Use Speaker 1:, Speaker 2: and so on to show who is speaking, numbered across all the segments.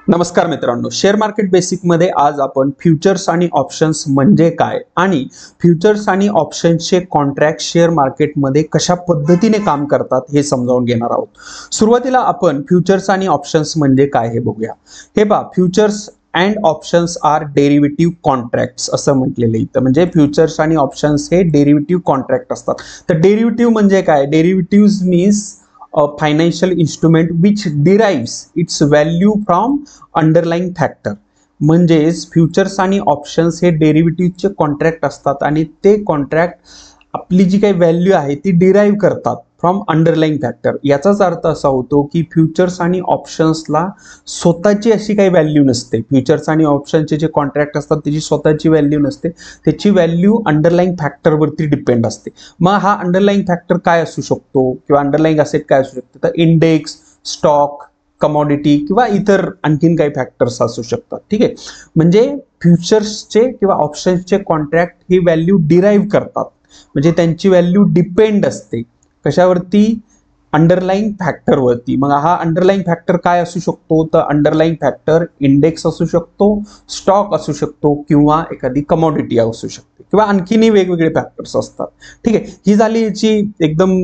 Speaker 1: नमस्कार मित्रांनो, share market basic मध्ये आज आपण फ्युचर्स आणि ऑप्शन्स म्हणजे काय आणि फ्युचर्स आणि ऑप्शन्सचे कॉन्ट्रॅक्ट शेअर मार्केटमध्ये कशा पद्धतीने काम करतात हे समजावून घेणार आहोत. सुरुवातीला आपण फ्युचर्स आणि ऑप्शन्स म्हणजे काय हे बघूया. हे पहा, futures and options are derivative contracts असं म्हटलेलं इथं. म्हणजे फ्युचर्स आणि ऑप्शन्स हे डेरिव्हेटिव्ह कॉन्ट्रॅक्ट असतात. तर डेरिव्हेटिव्ह म्हणजे काय? Derivative means a financial instrument which derives its value from underlying factor. म्हणजेच फ्युचर्स आणि ऑप्शन्स हे डेरिव्हेटिव्हचे कॉन्ट्रॅक्ट असतात आणि ते कॉन्ट्रॅक्ट आपली जी काही व्हॅल्यू आहे ती डिराईव्ह करतात फ्रॉम अंडरलाईंग फॅक्टर. याचाच अर्थ असा होतो की फ्युचर्स आणि ऑप्शन्सला स्वतःची अशी काही व्हॅल्यू नसते. फ्युचर्स आणि ऑप्शनचे जे कॉन्ट्रॅक्ट असतात त्याची स्वतःची व्हॅल्यू नसते, त्याची व्हॅल्यू अंडरलाईंग फॅक्टरवरती डिपेंड असते. मग हा अंडरलाईंग फॅक्टर काय असू शकतो किंवा अंडरलाईंग असेट काय असू शकतो? तर इंडेक्स, स्टॉक, कमॉडिटी किंवा इतर आणखीन काही फॅक्टर्स असू शकतात. ठीक आहे, म्हणजे फ्युचर्सचे किंवा ऑप्शन्सचे कॉन्ट्रॅक्ट ही व्हॅल्यू डिराईव्ह करतात. म्हणजे त्यांची व्हॅल्यू डिपेंड असते कशावरती? अंडरलाईंग फॅक्टरवरती. मग हा अंडरलाईंग फॅक्टर काय असू शकतो? तर अंडरलाईंग फॅक्टर इंडेक्स असू शकतो, स्टॉक असू शकतो किंवा एखादी कमॉडिटी असू शकते किंवा आणखीनही वेगवेगळे फॅक्टर्स असतात. ठीक आहे, ही झाली याची एकदम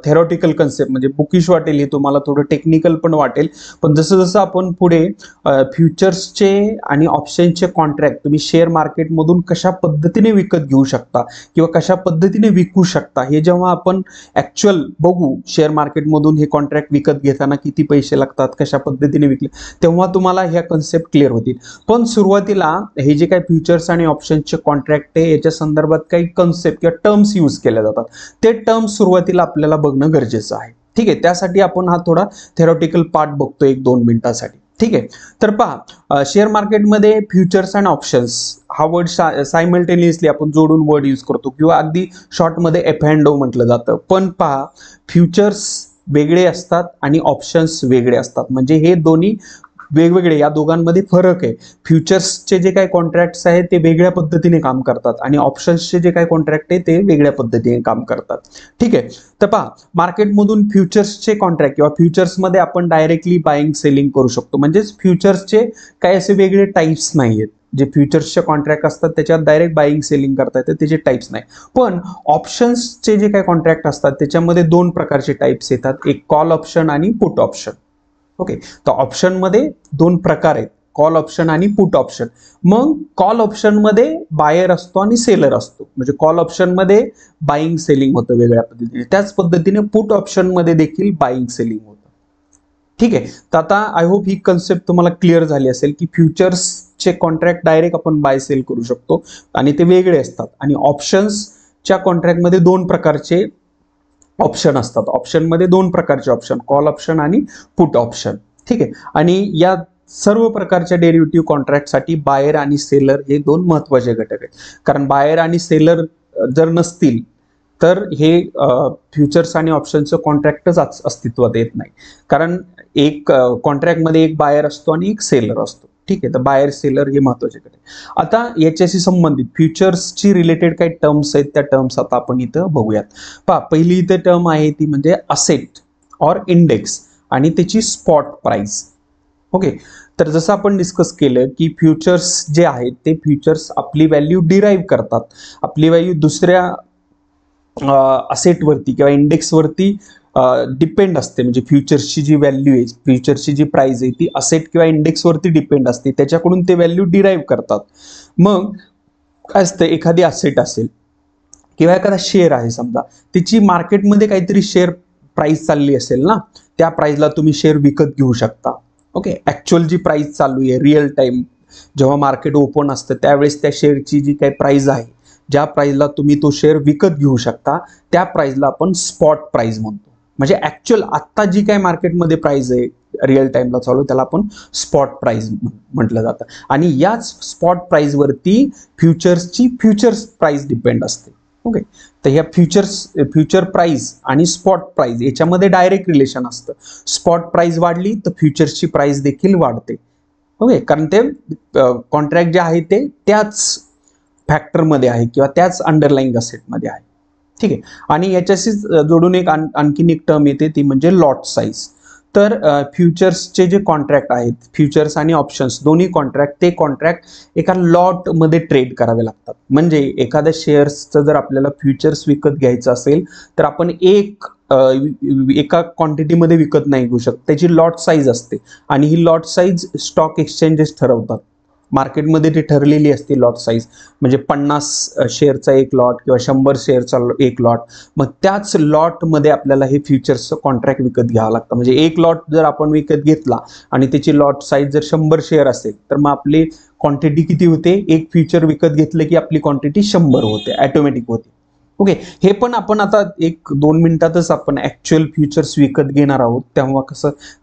Speaker 1: थेरॉटिकल कन्सेप्ट. म्हणजे बुकिश वाटेल हे तुम्हाला, थोडं टेक्निकल पण वाटेल. पण जसं जसं आपण पुढे फ्युचर्सचे आणि ऑप्शन्सचे कॉन्ट्रॅक्ट तुम्ही शेअर मार्केटमधून कशा पद्धतीने विकत घेऊ शकता किंवा कशा पद्धतीने विकू शकता हे जेव्हा आपण ऍक्च्युअल बघू, शेअर मार्केटमधून हे कॉन्ट्रॅक्ट विकत घेताना किती पैसे लागतात, कशा पद्धतीने विकले, तेव्हा तुम्हाला ह्या कन्सेप्ट क्लिअर होतील. पण सुरुवातीला हे जे काही फ्युचर्स आणि ऑप्शन्सचे कॉन्ट्रॅक्ट आहे याच्या संदर्भात काही कन्सेप्ट किंवा टर्म्स यूज केल्या जातात. ते टर्म्स सुरुवातीला आपल्याला बघणं गरजेचं आहे. ठीक आहे, त्यासाठी आपण हा थोडा थेरॉटिकल पार्ट बघतो 1-2 मिनिटासाठी. ठीक आहे, तर पहा, शेअर मार्केटमध्ये फ्युचर्स अँड ऑप्शन्स हा वर्ड सायमल्टेनियसली आपण जोडून वर्ड यूज करतो किंवा अगदी शॉर्टमध्ये एफ अँड ओ म्हटलं जातं. पण पहा, फ्युचर्स वेगळे असतात आणि ऑप्शन्स वेगळे असतात. म्हणजे हे दोन्ही वेगवेगळे, या दोघांमध्ये फरक आहे. फ्युचर्सचे जे काही कॉन्ट्रॅक्ट्स आहेत ते वेगळ्या पद्धतीने काम करतात आणि ऑप्शन्सचे जे काही कॉन्ट्रॅक्ट आहे ते वेगळ्या पद्धतीने काम करतात. ठीक आहे, तर पहा, मार्केटमधून फ्युचर्सचे कॉन्ट्रॅक्ट किंवा फ्युचर्समध्ये आपण डायरेक्टली बाईंग सेलिंग करू शकतो. म्हणजेच फ्युचर्सचे काही असे वेगळे टाईप्स नाही आहेत. जे फ्युचर्सचे कॉन्ट्रॅक्ट असतात त्याच्यात डायरेक्ट बाईंग सेलिंग करता येतं, त्याचे टाईप्स नाही. पण ऑप्शन्सचे जे काही कॉन्ट्रॅक्ट असतात त्याच्यामध्ये 2 प्रकारचे टाईप्स येतात, एक कॉल ऑप्शन आणि पुट ऑप्शन. ओके, तर ऑप्शनमध्ये 2 प्रकार आहेत, कॉल ऑप्शन आणि पुट ऑप्शन. मग कॉल ऑप्शनमध्ये बायर असतो आणि सेलर असतो. म्हणजे कॉल ऑप्शनमध्ये बाईंग सेलिंग होतं वेगळ्या पद्धतीने, त्याच पद्धतीने पुट ऑप्शनमध्ये देखील बाईंग सेलिंग होतं. ठीक आहे, तर आता आय होप ही कन्सेप्ट तुम्हाला क्लिअर झाली असेल की फ्युचर्सचे कॉन्ट्रॅक्ट डायरेक्ट आपण बाय सेल करू शकतो आणि ते वेगळे असतात. आणि ऑप्शन्सच्या कॉन्ट्रॅक्टमध्ये 2 प्रकारचे ऑप्शन असतात. ऑप्शनमध्ये 2 प्रकारचे ऑप्शन, कॉल ऑप्शन आणि पुट ऑप्शन. ठीक आहे, आणि या सर्व प्रकारच्या डेरिव्हेटिव्ह कॉन्ट्रॅक्टसाठी बायर आणि सेलर हे 2 महत्त्वाचे घटक आहेत. कारण बायर आणि सेलर जर नसतील तर हे फ्युचर्स आणि ऑप्शनचं कॉन्ट्रॅक्टच अस्तित्वात येत नाही. कारण एक कॉन्ट्रॅक्टमध्ये एक बायर असतो आणि एक सेलर असतो. ठीक आहे, तर बायर सेलर हे महत्त्वाचे घटक. आता याच्याशी संबंधित फ्युचर्सची रिलेटेड काही टर्म्स आहेत, त्या टर्म्स आता आपण इथं बघूयात. पहा, पहिली इथे टर्म आहे ती म्हणजे असेट ऑर इंडेक्स आणि त्याची स्पॉट प्राइस. ओके, तर जसं आपण डिस्कस केलं की फ्युचर्स जे आहेत ते फ्युचर्स आपली व्हॅल्यू डिराईव्ह करतात. आपली व्हॅल्यू दुसऱ्या असेटवरती किंवा इंडेक्सवरती डिपेंड असते. म्हणजे फ्युचर्सची जी व्हॅल्यू आहे, फ्युचर्सची जी प्राइस आहे ती असेट किंवा इंडेक्सवरती डिपेंड असते, त्याच्याकडून ते व्हॅल्यू डिराईव्ह करतात. मग काय असतं, एखादी असेट असेल किंवा एखादा शेअर आहे, समजा त्याची मार्केटमध्ये काहीतरी शेअर प्राइस चालली असेल ना, त्या प्राइसला तुम्ही शेअर विकत घेऊ शकता. ओके, ऍक्च्युअल जी प्राइस चालू आहे रिअल टाइम जेव्हा मार्केट ओपन असतं त्यावेळेस त्या शेअरची जी काही प्राइस आहे, ज्या प्राइसला तुम्ही तो शेअर विकत घेऊ शकता त्या प्राइसला आपण स्पॉट प्राइस म्हणतो. म्हणजे ऍक्च्युअल आत्ता जी काही मार्केटमध्ये प्राइस आहे रिअल टाइमला चालू, त्याला आपण स्पॉट प्राइस म्हटलं जातं. आणि याच स्पॉट प्राइसवरती फ्युचर्सची फ्युचर्स प्राइस डिपेंड असते. ओके, तर ह्या फ्युचर प्राइस आणि स्पॉट प्राइस याच्यामध्ये डायरेक्ट रिलेशन असतं. स्पॉट प्राइस वाढली तर फ्युचर्सची प्राइस देखील वाढते. ओके, कारण ते कॉन्ट्रॅक्ट जे आहे ते त्याच फॅक्टरमध्ये आहे किंवा त्याच अंडरलाईंग असेटमध्ये आहे. ठीक आहे, आणि याच्याशीच जोडून एक आणखीन एक टर्म येते ती म्हणजे लॉट साईज. तर फ्युचर्सचे जे कॉन्ट्रॅक्ट आहेत, फ्युचर्स आणि ऑप्शन्स दोन्ही कॉन्ट्रॅक्ट, ते कॉन्ट्रॅक्ट एका लॉटमध्ये ट्रेड करावे लागतात. म्हणजे एखाद्या शेअर्सचं जर आपल्याला फ्युचर्स विकत घ्यायचं असेल तर आपण एका क्वांटिटीमध्ये विकत नाही घेऊ शकत. त्याची लॉट साईज असते आणि ही लॉट साईज स्टॉक एक्सचेंजेस ठरवतात. मार्केटमध्ये ती ठरलेली असते लॉट साईज, म्हणजे 50 शेअरचा एक लॉट किंवा 100 शेअरचा एक लॉट. मग त्याच लॉटमध्ये आपल्याला हे फ्युचर्सचं कॉन्ट्रॅक्ट विकत घ्यावं लागतं. म्हणजे एक लॉट जर आपण विकत घेतला आणि त्याची लॉट साईज जर 100 शेअर असेल तर मग आपली क्वांटिटी किती होते, एक फ्युचर विकत घेतलं की आपली क्वांटिटी 100 होते, ऑटोमॅटिक होते. ओके, हे पण आपण आता 1-2 मिनिटातच आपण ऍक्च्युअल फ्युचर्स विकत घेणार आहोत, तेव्हा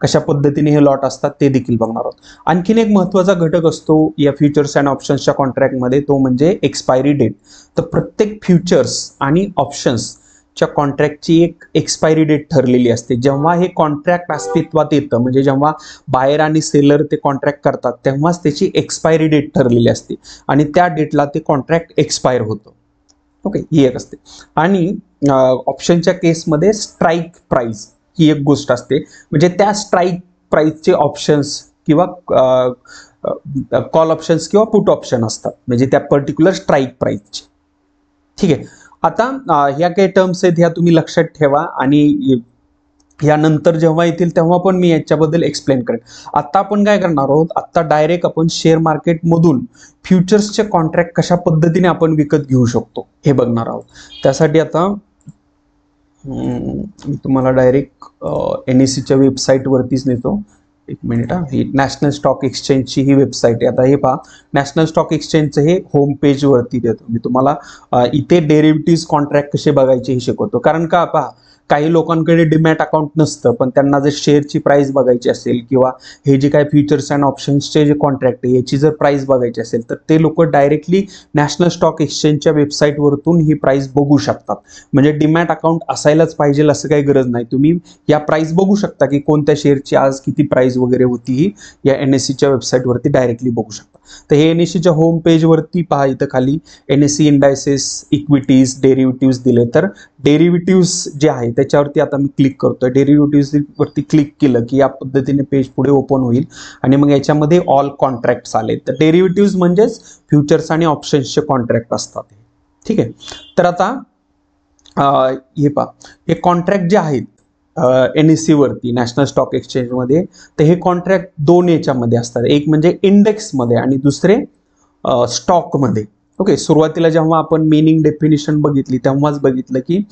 Speaker 1: कशा पद्धतीने हे लॉट असतात ते देखील बघणार आहोत. आणखीन एक महत्त्वाचा घटक असतो या फ्युचर्स अँड ऑप्शन्सच्या कॉन्ट्रॅक्टमध्ये, तो म्हणजे एक्सपायरी डेट. तर प्रत्येक फ्युचर्स आणि ऑप्शन्सच्या कॉन्ट्रॅक्टची एक एक्सपायरी डेट ठरलेली असते. जेव्हा हे कॉन्ट्रॅक्ट अस्तित्वात येतं, म्हणजे जेव्हा बायर आणि सेलर ते कॉन्ट्रॅक्ट करतात, तेव्हाच त्याची एक्सपायरी डेट ठरलेली असते आणि त्या डेटला ते कॉन्ट्रॅक्ट एक्सपायर होतं. ओके, ही एक असते. आणि ऑप्शनच्या केसमध्ये स्ट्राईक प्राइस ही एक गोष्ट असते. म्हणजे त्या स्ट्राईक प्राइसचे ऑप्शन्स किंवा कॉल ऑप्शन्स किंवा पुट ऑप्शन असतात, म्हणजे त्या पर्टिक्युलर स्ट्राईक प्राइसचे. ठीक आहे, आता ह्या काही टर्म्स आहेत ह्या तुम्ही लक्षात ठेवा आणि यानंतर जेव्हा येतील तेव्हा पण मी याच्याबद्दल एक्सप्लेन करेन. आता आपण काय करणार आहोत, आता डायरेक्ट आपण शेअर मार्केटमधून फ्युचर्सचे कॉन्ट्रॅक्ट कशा पद्धतीने आपण विकत घेऊ शकतो हे बघणार आहोत. त्यासाठी आता मी तुम्हाला डायरेक्ट NSEच्या वेबसाईटवरतीच नेतो. एक मिनिट हा, ही नॅशनल स्टॉक एक्सचेंजची ही वेबसाईट आहे. आता हे पहा, नॅशनल स्टॉक एक्सचेंजचं हे होम पेजवरती देतो मी तुम्हाला. इथे डेरिव्हेटिव्ह कॉन्ट्रॅक्ट कसे बघायचे हे शिकवतो. कारण का पहा, काही लोकांकडे डीमॅट अकाउंट नसतं, पण त्यांना जर शेअरची प्राइस बघायची असेल किंवा हे जे काही फ्युचर्स अँड ऑप्शन्सचे जे कॉन्ट्रॅक्ट आहे याची जर प्राइस बघायची असेल तर ते लोक डायरेक्टली नॅशनल स्टॉक एक्सचेंजच्या वेबसाईटवरतून ही प्राइस बघू शकतात. म्हणजे डीमॅट अकाउंट असायलाच पाहिजे असं काही गरज नाही. तुम्ही या प्राइस बघू शकता की कोणत्या शेअरची आज किती प्राइस वगैरे होती, ही या NSEच्या वेबसाईटवरती डायरेक्टली बघू शकता. तर हे NSEच्या होम पेजवरती पहा, इथं खाली NSE इंडायसेस, इक्विटीज, डेरिव्हेटिव्ह दिले. तर डेरिव्हेटिव्ह जे आहे त्याच्यावरती आता मी क्लिक करतोय. डेरिव्हेटिव्ह वरती क्लिक केलं की या पद्धतीने पेज पुढे ओपन होईल आणि मग याच्यामध्ये ऑल कॉन्ट्रॅक्ट्स आले. तर डेरिव्हेटिव्ह म्हणजेच फ्युचर्स आणि ऑप्शन्सचे कॉन्ट्रॅक्ट असतात. ठीक आहे, तर आता हे पहा, हे कॉन्ट्रॅक्ट जे आहेत NSE वरती नॅशनल स्टॉक एक्सचेंजमध्ये, तर हे कॉन्ट्रॅक्ट दोन याच्यामध्ये असतात. एक म्हणजे इंडेक्समध्ये आणि दुसरे स्टॉकमध्ये. ओके, सुरुवातीला जेव्हा आपण मीनिंग डेफिनेशन बघितली तेव्हाच बघितलं की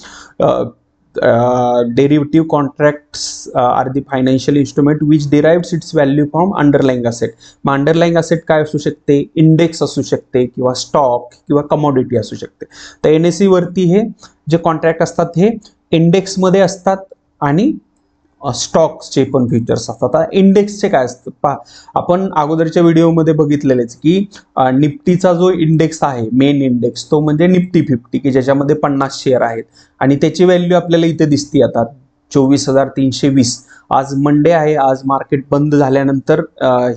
Speaker 1: derivative contracts are the financial instrument which derives it's value from underlying asset. मग अंडरलाइंग असेट काय असू शकते, इंडेक्स असू शकते किंवा स्टॉक किंवा कमोडिटी असू शकते. तर NSE वरती हे जे कॉन्ट्रॅक्ट असतात हे इंडेक्समध्ये असतात आणि स्टॉक्सचे पण फ्युचर्स असतात. आता इंडेक्सचे काय असतं पहा, आपण अगोदरच्या व्हिडिओमध्ये बघितलेलेच की निफ्टीचा जो इंडेक्स आहे, मेन इंडेक्स, तो म्हणजे निफ्टी 50 की ज्याच्यामध्ये 50 शेअर आहेत आणि त्याची व्हॅल्यू आपल्याला इथे दिसते आता 24,320. आज मंडे आहे, आज मार्केट बंद झाल्यानंतर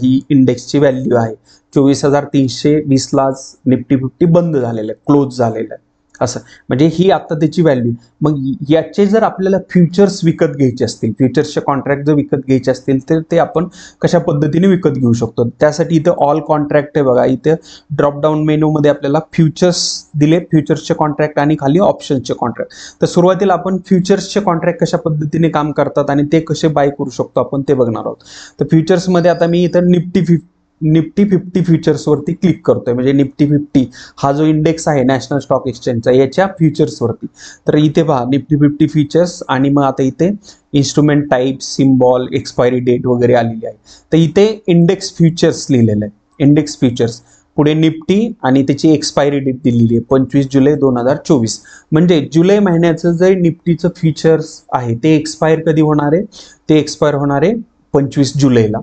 Speaker 1: ही इंडेक्सची व्हॅल्यू आहे 24,320ला आज निफ्टी 50 बंद झालेलं आहे, क्लोज झालेलं आहे. असं म्हणजे ही आता त्याची व्हॅल्यू. मग याचे जर आपल्याला फ्युचर्स विकत घ्यायचे असतील, फ्युचर्सचे कॉन्ट्रॅक्ट जर विकत घ्यायचे असतील तर ते आपण कशा पद्धतीने विकत घेऊ शकतो. त्यासाठी इथे ऑल कॉन्ट्रॅक्ट आहे बघा, इथे ड्रॉपडाऊन मेनूमध्ये आपल्याला फ्युचर्स दिले, फ्युचर्सचे कॉन्ट्रॅक्ट आणि खाली ऑप्शन्सचे कॉन्ट्रॅक्ट. तर सुरुवातीला आपण फ्युचर्सचे कॉन्ट्रॅक्ट कशा पद्धतीने काम करतात आणि ते कसे बाय करू शकतो आपण ते बघणार आहोत. तर फ्युचर्समध्ये आता मी इथं निफ्टी 50 फ्युचर्सवरती क्लिक करतोय. म्हणजे निफ्टी 50 हा जो इंडेक्स आहे नॅशनल स्टॉक एक्सचेंजचा याच्या फ्युचर्सवरती. तर इथे पहा निफ्टी 50 फ्युचर्स आणि मग आता इथे instrument type, symbol, expiry date वगैरे आलेली आहे. तर इथे इंडेक्स फ्युचर्स लिहिलेलं आहे, इंडेक्स फ्युचर्स. पुढे निफ्टी आणि त्याची एक्सपायरी डेट दिलेली आहे 25 जुलै 2024. म्हणजे जुलै महिन्याचं जे निफ्टीचं फ्युचर्स आहे ते एक्सपायर कधी होणार आहे, ते एक्सपायर होणार आहे 25 जुलैला.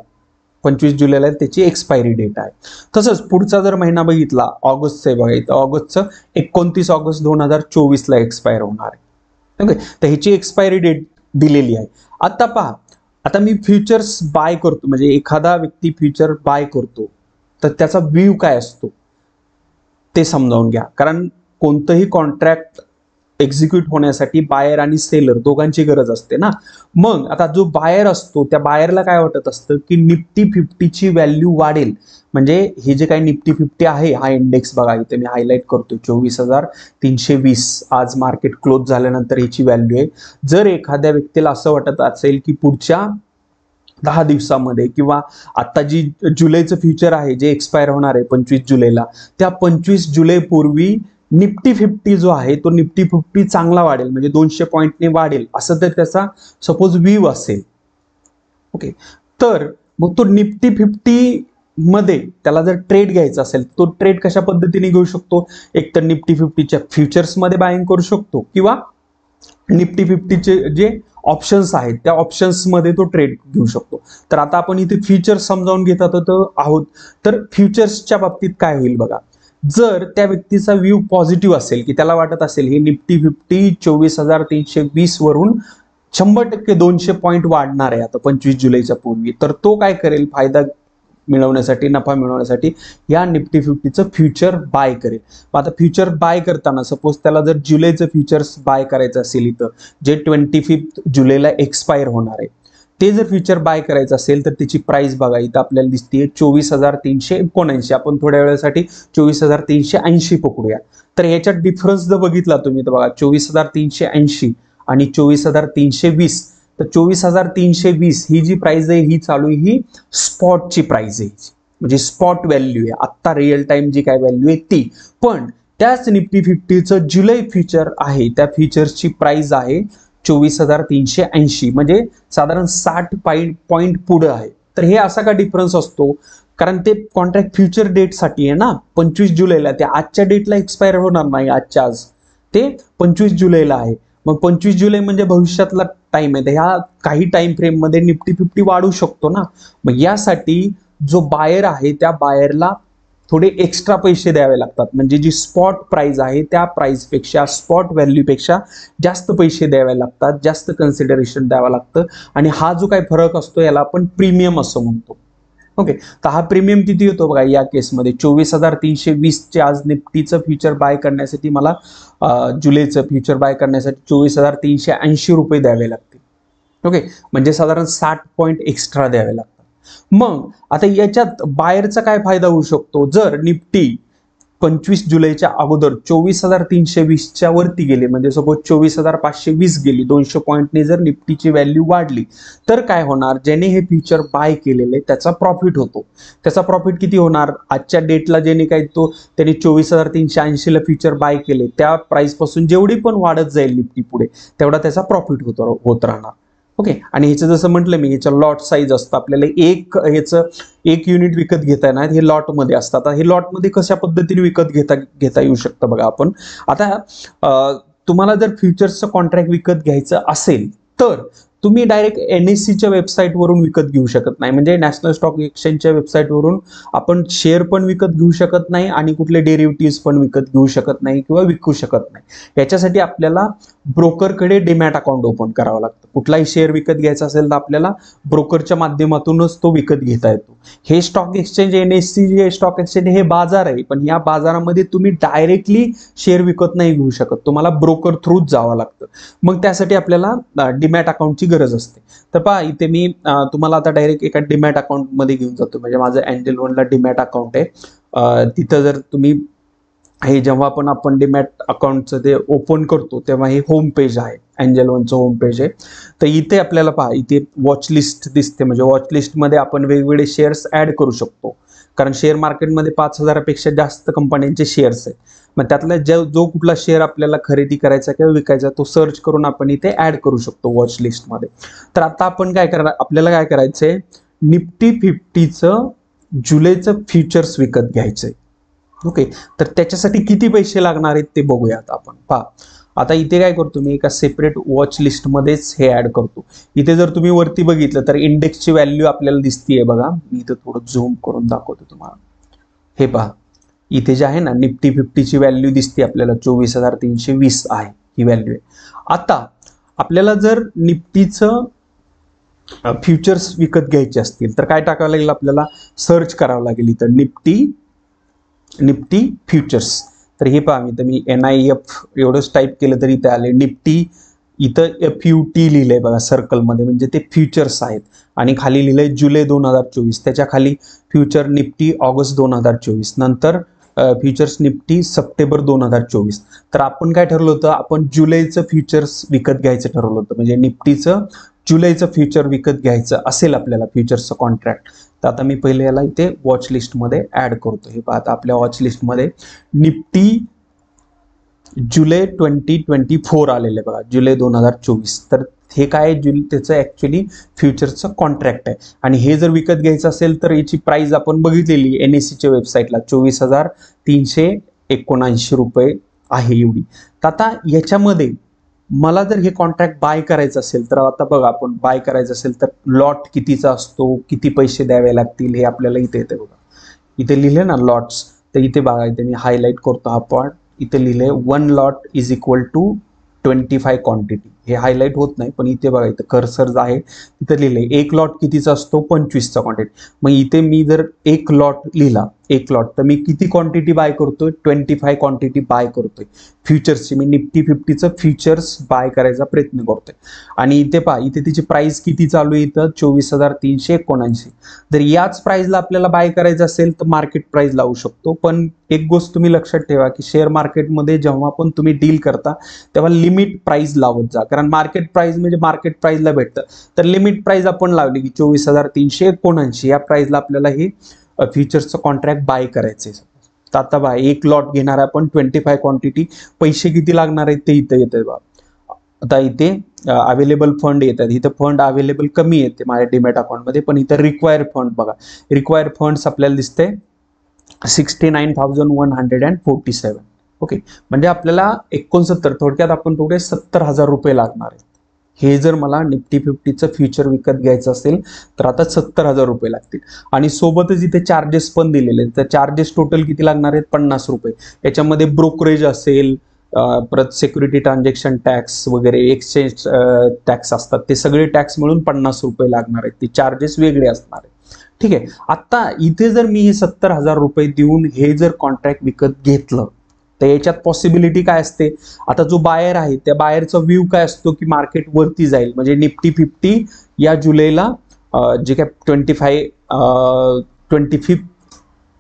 Speaker 1: 25 जुलैला त्याची एक्सपायरी डेट आहे. तसंच पुढचा जर महिना बघितला ऑगस्टचा बघा, इथं ऑगस्टचं 29 ऑगस्ट 2024ला एक्सपायर होणार आहे. ओके, तर ह्याची एक्सपायरी डेट दिलेली आहे. आता पहा, आता मी फ्युचर्स बाय करतो, म्हणजे एखादा व्यक्ती फ्युचर बाय करतो तर त्याचा व्ह्यू काय असतो ते समजावून घ्या. कारण कोणतंही कॉन्ट्रॅक्ट एक्झिक्यूट होण्यासाठी बायर आणि सेलर दोघांची गरज असते ना. मग आता जो बायर असतो त्या बायरला काय वाटत असतं की निफ्टी 50ची व्हॅल्यू वाढेल, म्हणजे हे जे काही निफ्टी 50 आहे हा इंडेक्स बघा इथे मी हायलाइट करतो 24,320 आज मार्केट क्लोज झाल्यानंतर याची व्हॅल्यू आहे. जर एखाद्या व्यक्तीला असं वाटत असेल की पुढच्या 10 दिवसामध्ये किंवा आता जी जुलैचं फ्युचर आहे जे एक्सपायर होणार आहे 25 जुलैला, त्या 25 जुलै पूर्वी निफ्टी 50 जो आहे तो निफ्टी 50 चांगला वाढेल, म्हणजे 200 पॉईंटने वाढेल असं तर त्याचा सपोज व्ह्यू असेल. ओके, तर मग तो निफ्टी 50 मध्ये त्याला जर ट्रेड घ्यायचा असेल तो ट्रेड कशा पद्धतीने घेऊ शकतो, एक तर निफ्टी 50च्या फ्युचर्समध्ये बायिंग करू शकतो किंवा निफ्टी 50चे जे ऑप्शन्स आहेत त्या ऑप्शन्समध्ये तो ट्रेड घेऊ शकतो. तर आता आपण इथे फ्युचर्स समजावून घेत आहोत. तर फ्युचर्सच्या बाबतीत काय होईल बघा, जर त्या व्यक्तीचा व्ह्यू पॉझिटिव्ह असेल की त्याला वाटत असेल हे निफ्टी 50 24,320 वरून 100% 200 पॉईंट वाढणार आहे आता 25 जुलैच्या पूर्वी, तर तो काय करेल, फायदा मिळवण्यासाठी नफा मिळवण्यासाठी या निफ्टी 50चं फ्युचर बाय करेल. आता फ्युचर बाय करताना सपोज त्याला जर जुलैचं फ्युचर्स बाय करायचं असेल इथं जे 25 जुलैला एक्सपायर होणार आहे, ते जर फ्युचर बाय करायचं असेल तर त्याची प्राइस बघा इथं आपल्याला दिसते 24,379. आपण थोड्या वेळासाठी 24,380 पकडूया. तर याच्यात डिफरन्स जर बघितला तुम्ही तर बघा 24,380 आणि 24,320, तर 24,320 ही जी प्राइस आहे ही चालू ही स्पॉटची प्राइस आहे, म्हणजे स्पॉट व्हॅल्यू आहे आत्ता रिअल टाइम जी काय व्हॅल्यू आहे ती. पण त्याच निफ्टी 50चं जुलै फ्युचर आहे त्या फ्युचर्सची प्राइस आहे 24,380, म्हणजे साधारण 60 पॉईंट पुढे आहे. तर हे असा का डिफरन्स असतो, कारण ते कॉन्ट्रॅक्ट फ्युचर डेटसाठी आहे ना 25 जुलैला, ते आजच्या डेटला एक्सपायर होणार नाही आजच्या आज, ते 25 जुलैला आहे. मग 25 जुलै म्हणजे भविष्यातला टाइम आहे, तर ह्या काही टाइम फ्रेम मध्ये निफ्टी 50 वाढू शकतो ना. मग यासाठी जो बायर आहे त्या बायरला थोडे एक्स्ट्रा पैसे द्यावे लागतात, म्हणजे जी स्पॉट प्राइस आहे त्या प्राइसपेक्षा स्पॉट व्हॅल्यूपेक्षा जास्त पैसे द्यावे लागतात, जास्त कन्सिडरेशन द्यावं लागतं. आणि हा जो काही फरक असतो याला आपण प्रीमियम असं म्हणतो. ओके, तर हा प्रीमियम किती होतो बघा या केसमध्ये 24,320चे आज निफ्टीचं फ्युचर बाय करण्यासाठी मला जुलैचं फ्युचर बाय करण्यासाठी 24,380 रुपये द्यावे लागतील. ओके, म्हणजे साधारण 60 पॉईंट एक्स्ट्रा द्यावे लागतात. मग आता याच्यात बायरचा काय फायदा होऊ शकतो, जर निफ्टी 25 जुलैच्या अगोदर 24,320च्या वरती गेले, म्हणजे सपोज 24,520 गेली, 200 पॉईंटने जर निफ्टीची व्हॅल्यू वाढली, तर काय होणार, ज्याने हे फ्युचर बाय केलेले त्याचा प्रॉफिट होतो. त्याचा प्रॉफिट किती होणार, आजच्या डेटला ज्याने काय त्याने 24,380ला फ्युचर बाय केले त्या प्राइस पासून जेवढी पण वाढत जाईल निफ्टी पुढे तेवढा त्याचा प्रॉफिट होत राहणार. ओके, आणि ह्याचं जसं म्हटलं मी ह्याचं लॉट साईज असतं, आपल्याला एक युनिट विकत घेता येणार, हे लॉटमध्ये असतात. हे लॉटमध्ये कशा पद्धतीने विकत घेता येऊ शकतं बघा. आपण आता तुम्हाला जर फ्युचर्सचं कॉन्ट्रॅक्ट विकत घ्यायचं असेल तर तुम्ही डायरेक्ट NSEच्या वेबसाईटवरून विकत घेऊ शकत नाही, म्हणजे नॅशनल स्टॉक एक्सचेंजच्या वेबसाईटवरून आपण शेअर पण विकत घेऊ शकत नाही आणि कुठले डेरिव्हेटिव्ह पण विकत घेऊ शकत नाही किंवा विकू शकत नाही. याच्यासाठी आपल्याला ब्रोकरकडे डीमॅट अकाउंट ओपन करावं लागतं. कुठलाही शेअर विकत घ्यायचा असेल तर आपल्याला ब्रोकरच्या माध्यमातूनच तो विकत घेता येतो. हे स्टॉक एक्सचेंज NSE जे स्टॉक एक्सचेंज हे बाजार आहे, पण या बाजारामध्ये तुम्ही डायरेक्टली शेअर विकत नाही घेऊ शकत, तुम्हाला ब्रोकर थ्रूच जावं लागतं. मग त्यासाठी आपल्याला डीमॅट अकाउंटची गरज असते. तर पहा इथे मी तुम्हाला आता डायरेक्ट एका डीमॅट अकाउंट मध्ये घेऊन जातो, म्हणजे माझं एंजल वनला डीमॅट अकाउंट आहे. तिथं जर तुम्ही हे जेव्हा पण आपण डीमॅट अकाउंटचं ते ओपन करतो तेव्हा हे होम पेज आहे, एंजल वनचं होम पेज आहे. तर इथे आपल्याला पहा इथे वॉच लिस्ट दिसते, म्हणजे वॉच लिस्टमध्ये आपण वेगवेगळे शेअर्स ऍड करू शकतो, कारण शेअर मार्केटमध्ये 5,000पेक्षा जास्त कंपन्यांचे शेअर्स आहेत. मग त्यातला जो कुठला शेअर आपल्याला खरेदी करायचा किंवा विकायचा तो सर्च करून आपण इथे ऍड करू शकतो वॉच लिस्टमध्ये. तर आता आपण आपल्याला काय करायचंय, निफ्टी 50चं जुलैचं फ्युचर्स विकत घ्यायचंय. ओके, तर त्याच्यासाठी किती पैसे लागणार आहेत ते बघूयात आपण. पहा आता इथे काय करतो मी एका सेपरेट वॉच लिस्टमध्येच हे ऍड करतो. इथे जर तुम्ही वरती बघितलं तर इंडेक्सची व्हॅल्यू आपल्याला दिसतीये बघा, मी इथं थोडं झूम करून दाखवतो तुम्हाला. हे पहा इथे जे आहे ना निफ्टी 50ची व्हॅल्यू दिसते आपल्याला 24,320 आहे ही व्हॅल्यू आहे. आता आपल्याला जर निफ्टीचं फ्युचर्स विकत घ्यायचे असतील तर काय टाकावं लागेल, आपल्याला सर्च करावं लागेल इथं निफ्टी फ्युचर्स. तर हे पहा मी NIF एवढंच टाईप केलं तरी इथे आले निफ्टी, इथं FUT लिहिलंय बघा सर्कलमध्ये, म्हणजे ते फ्युचर्स आहेत. आणि खाली लिहिलंय जुलै 2024, त्याच्या खाली फ्युचर निफ्टी ऑगस्ट 2024, नंतर फ्युचर्स निफ्टी सप्टेंबर 2024. तर आपण काय ठरवलं होतं, आपण जुलैचं फ्युचर्स विकत घ्यायचं ठरवलं होतं, म्हणजे निफ्टीचं जुलैचं फ्युचर विकत घ्यायचं असेल आपल्याला फ्युचर्सचं कॉन्ट्रॅक्ट. तर आता मी पहिले याला इथे वॉच लिस्टमध्ये ऍड करतो. हे पाहता आपल्या वॉच लिस्टमध्ये निफ्टी जुलै 2024 आलेलं आहे बघा, जुलै 2024. तर हे काय त्याचं ऍक्च्युली फ्युचरचं कॉन्ट्रॅक्ट आहे. आणि हे जर विकत घ्यायचं असेल तर याची प्राइस आपण बघितलेली NSEच्या वेबसाईटला 24,379 रुपये आहे एवढी. तर आता याच्यामध्ये मला जर हे कॉन्ट्रॅक्ट बाय करायचं असेल तर आता बघा, आपण बाय करायचं असेल तर लॉट कितीचा असतो, किती पैसे द्यावे लागतील हे आपल्याला इथे येते बघा. इथे लिहिले ना लॉट्स, तर इथे बघा, इथे मी हायलाईट करतो हा पॉइंट. इथे लिहिले 1 lot is equal to 25 quantity. हे हायलाईट होत नाही पण इथे बघा, इथे कर्सर आहे तिथे लिहिले 1 लॉट कितीचा असतो, 25चा क्वांटिटी. मग इथे मी जर 1 लॉट लिहिला, 1 लॉट, तर मी किती क्वांटिटी बाय करतोय, 25 क्वांटिटी बाय करतोय फ्युचर्सची. मी निफ्टी 50चं फ्युचर्स बाय करायचा प्रयत्न करतोय. आणि इथे पहा, इथे तिची प्राइस किती चालू आहे, इथं 24,379. जर याच प्राइसला आपल्याला बाय करायचं असेल तर मार्केट प्राइस लावू शकतो. पण एक गोष्ट तुम्ही लक्षात ठेवा की शेअर मार्केटमध्ये जेव्हा पण तुम्ही डील करता तेव्हा लिमिट प्राइस लावत जा, कारण मार्केट प्राइस म्हणजे मार्केट प्राइसला भेटतं. तर लिमिट प्राइस आपण लावली की 24,379 या प्राइसला आपल्याला हे फ्युचर्सचं कॉन्ट्रॅक्ट बाय करायचंय. तर आता बघा, 1 लॉट घेणार आहे आपण 25 क्वांटिटी. पैसे किती लागणार आहेत ते इथं येत आहे बघा. आता इथे अवेलेबल फंड येतात, इथं फंड अवेलेबल कमी येते माझ्या डीमॅट अकाउंटमध्ये, पण इथं रिक्वायर फंड बघा, रिक्वायर फंड्स आपल्याला दिसते 69,147. ओके, म्हणजे आपल्याला 69, थोडक्यात आपण थोडे 70,000 रुपये लागणार आहेत. हे जर मला निफ्टी 50चं फ्युचर विकत घ्यायचं असेल तर आता 70,000 रुपये लागतील. आणि सोबतच इथे चार्जेस पण दिलेले आहेत. तर चार्जेस टोटल किती लागणार आहेत, 50 रुपये. याच्यामध्ये ब्रोकरेज असेल, परत सिक्युरिटी ट्रान्झॅक्शन टॅक्स वगैरे, एक्सचेंज टॅक्स असतात, ते सगळे टॅक्स मिळून 50 रुपये लागणार आहेत. ते चार्जेस वेगळे असणार आहेत. ठीक आहे. आता इथे जर मी हे 70,000 रुपये देऊन हे जर कॉन्ट्रॅक्ट विकत घेतलं तर याच्यात पॉसिबिलिटी काय असते, आता जो बायर आहे त्या बायरचा व्ह्यू काय असतो की मार्केट वरती जाईल, म्हणजे निफ्टी 50 या जुलैला जे काय 25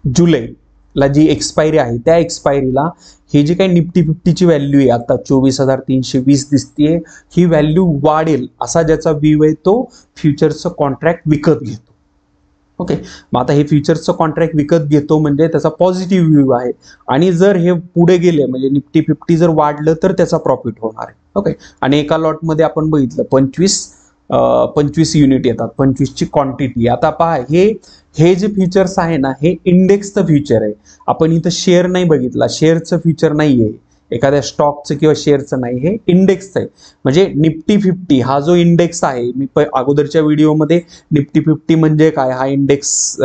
Speaker 1: जुलैला जी एक्सपायरी आहे त्या एक्सपायरीला हे जे काही निफ्टी 50ची व्हॅल्यू आहे आता 24,320 दिसतीये, ही व्हॅल्यू वाढेल असा ज्याचा व्ह्यू आहे तो फ्युचरचं कॉन्ट्रॅक्ट विकत घेतो. ओके, मग आता हे फ्युचरचं कॉन्ट्रॅक्ट विकत घेतो म्हणजे त्याचा पॉझिटिव्ह व्ह्यू आहे. आणि जर हे पुढे गेले म्हणजे निफ्टी 50 जर वाढलं तर त्याचा प्रॉफिट होणार आहे. ओके, आणि एका लॉटमध्ये आपण बघितलं 25 युनिट येतात, 25ची क्वांटिटी. आता पहा, हे जे फ्युचर्स आहे ना, हे इंडेक्सचं फ्युचर आहे. आपण इथं शेअर नाही बघितला, शेअरचं फ्युचर नाही आहे, एखाद्या स्टॉकचं किंवा शेअरचं नाही, हे इंडेक्सचं आहे. म्हणजे निफ्टी 50 हा जो इंडेक्स आहे, मी अगोदरच्या व्हिडिओमध्ये निफ्टी 50 म्हणजे काय, हा इंडेक्स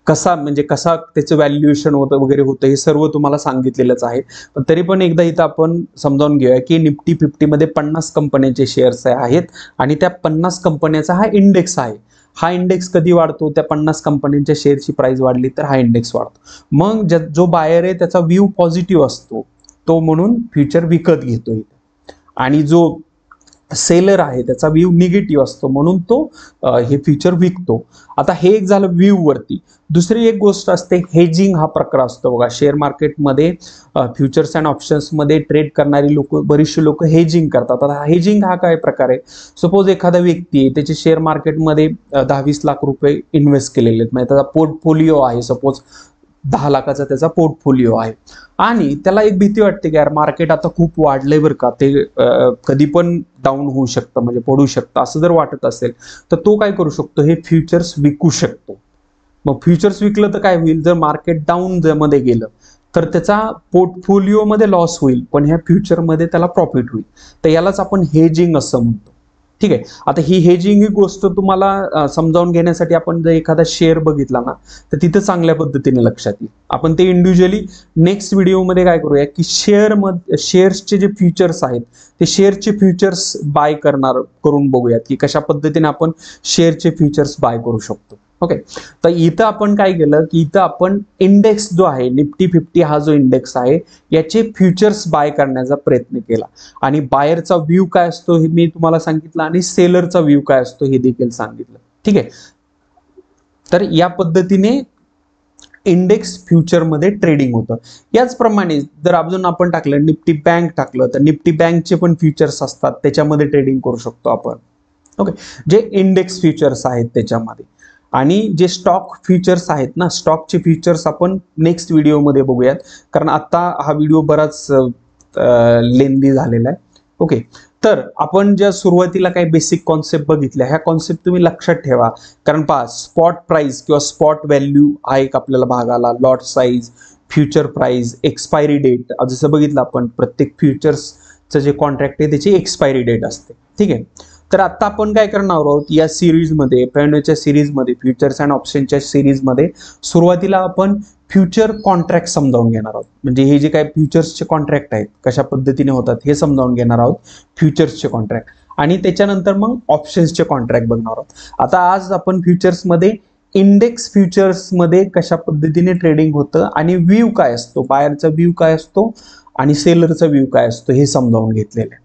Speaker 1: कसा त्याचं व्हॅल्युएशन होतं वगैरे होतं हे सर्व तुम्हाला सांगितलेलंच आहे. पण तरी पण एकदा इथं आपण समजावून घेऊया की निफ्टी 50 मध्ये 50 कंपन्यांचे शेअर्स आहेत आणि त्या 50 कंपन्याचा हा इंडेक्स आहे. हा इंडेक्स कधी वाढतो, त्या 50 कंपन्यांच्या शेअरची प्राइस वाढली तर हा इंडेक्स वाढतो. मग जो बायर आहे त्याचा व्ह्यू पॉझिटिव्ह असतो, तो म्हणून फ्युचर विकत घेतो. आणि जो सेलर आहे त्याचा व्ह्यू निगेटिव्ह असतो म्हणून तो हे फ्युचर विकतो. आता हे एक झालं व्ह्यू वरती. दुसरी एक गोष्ट असते हेजिंग हा प्रकार असतो बघा. शेअर मार्केटमध्ये फ्युचर्स अँड ऑप्शन्स मध्ये ट्रेड करणारी बरीचशी लोक हेजिंग करतात. आता हेजिंग हा काय प्रकार आहे, सपोज एखादा व्यक्ती आहे त्याचे शेअर मार्केटमध्ये 10-20 लाख रुपये इन्व्हेस्ट केलेले आहेत, म्हणजे त्याचा पोर्टफोलिओ आहे, सपोज 10 लाखाचा त्याचा पोर्टफोलिओ आहे. आणि त्याला एक भीती वाटते की यार मार्केट आता खूप वाढलंय बरं का, ते कधी पण डाऊन होऊ शकतं, म्हणजे पडू शकतं, असं जर वाटत असेल तर तो काय करू शकतो, हे फ्युचर्स विकू शकतो. मग फ्युचर्स विकलं तर काय होईल, जर मार्केट डाऊन मध्ये गेलं तर त्याचा पोर्टफोलिओमध्ये लॉस होईल, पण ह्या फ्युचरमध्ये त्याला प्रॉफिट होईल. तर यालाच आपण हेजिंग असं म्हणतो. ठीक आहे. आता ही हेजिंग ही गोष्ट तुम्हाला समजावून घेण्यासाठी आपण जर एखादा शेअर बघितला ना तर तिथं चांगल्या पद्धतीने लक्षात येईल. आपण ते इंडिव्हिज्युअली नेक्स्ट व्हिडिओमध्ये काय करूया की शेअर्सचे जे फ्युचर्स आहेत ते शेअरचे फ्युचर्स बाय करून बघूयात की कशा पद्धतीने आपण शेअरचे फ्युचर्स बाय करू शकतो. ओके, तर इथं आपण काय केलं की इथं आपण इंडेक्स जो आहे निफ्टी 50 हा जो इंडेक्स आहे याचे फ्युचर्स बाय करण्याचा प्रयत्न केला आणि बायरचा व्ह्यू काय असतो हे मी तुम्हाला सांगितलं आणि सेलरचा व्ह्यू काय असतो हे देखील सांगितलं. ठीक आहे, तर या पद्धतीने इंडेक्स फ्युचर मध्ये ट्रेडिंग होतं. याचप्रमाणे जर अजून आपण टाकलं निफ्टी बँक टाकलं तर निफ्टी बँकचे पण फ्युचर्स असतात, त्याच्यामध्ये ट्रेडिंग करू शकतो आपण. ओके, जे इंडेक्स फ्युचर्स आहेत त्याच्यामध्ये. आणि जे स्टॉक फ्युचर्स आहेत ना, स्टॉकचे फ्युचर्स आपण नेक्स्ट व्हिडिओमध्ये बघूयात, कारण आता हा व्हिडिओ बराच लेंदी झालेला आहे. ओके, तर आपण ज्या सुरुवातीला काही बेसिक कॉन्सेप्ट बघितल्या ह्या कॉन्सेप्ट तुम्ही लक्षात ठेवा, कारण पहा स्पॉट प्राइस किंवा स्पॉट व्हॅल्यू हा एक आपल्याला भाग आला, lot size, future price, expiry date. जसं बघितलं आपण प्रत्येक फ्युचर्सचं जे कॉन्ट्रॅक्ट आहे त्याची एक्सपायरी डेट असते. ठीक आहे, तर आता आपण काय करणार आहोत या सिरीजमध्ये, पेवनोच्या सिरीजमध्ये, फ्युचर्स अँड ऑप्शनच्या सिरीजमध्ये सुरुवातीला आपण फ्युचर कॉन्ट्रॅक्ट समजावून घेणार आहोत. म्हणजे हे जे काही फ्युचर्सचे कॉन्ट्रॅक्ट आहेत कशा पद्धतीने होतात हे समजावून घेणार आहोत, फ्युचर्सचे कॉन्ट्रॅक्ट. आणि त्याच्यानंतर मग ऑप्शन्सचे कॉन्ट्रॅक्ट बघणार आहोत. आता आज आपण फ्युचर्समध्ये इंडेक्स फ्युचर्समध्ये कशा पद्धतीने ट्रेडिंग होतं आणि व्ह्यू काय असतो, बायरचा व्ह्यू काय असतो आणि सेलरचा व्ह्यू काय असतो हे समजावून घेतलेलं आहे.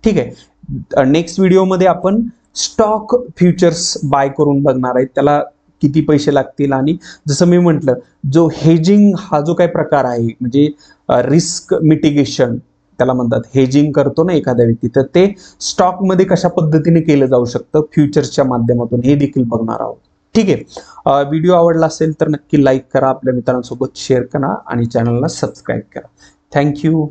Speaker 1: ठीक आहे, नेक्स्ट व्हिडिओमध्ये आपण स्टॉक फ्युचर्स बाय करून बघणार आहेत, त्याला किती पैसे लागतील. आणि जसं मी म्हटलं जो हेजिंग हा जो काही प्रकार आहे म्हणजे रिस्क मिटिगेशन त्याला म्हणतात, हेजिंग करतो ना एखाद्या व्यक्ती, तर ते स्टॉकमध्ये कशा पद्धतीने केलं जाऊ शकतं फ्युचर्सच्या माध्यमातून हे देखील बघणार आहोत. ठीक आहे, व्हिडिओ आवडला असेल तर नक्की लाईक करा, आपल्या मित्रांसोबत शेअर करा आणि चॅनलला सबस्क्राईब करा. थँक्यू.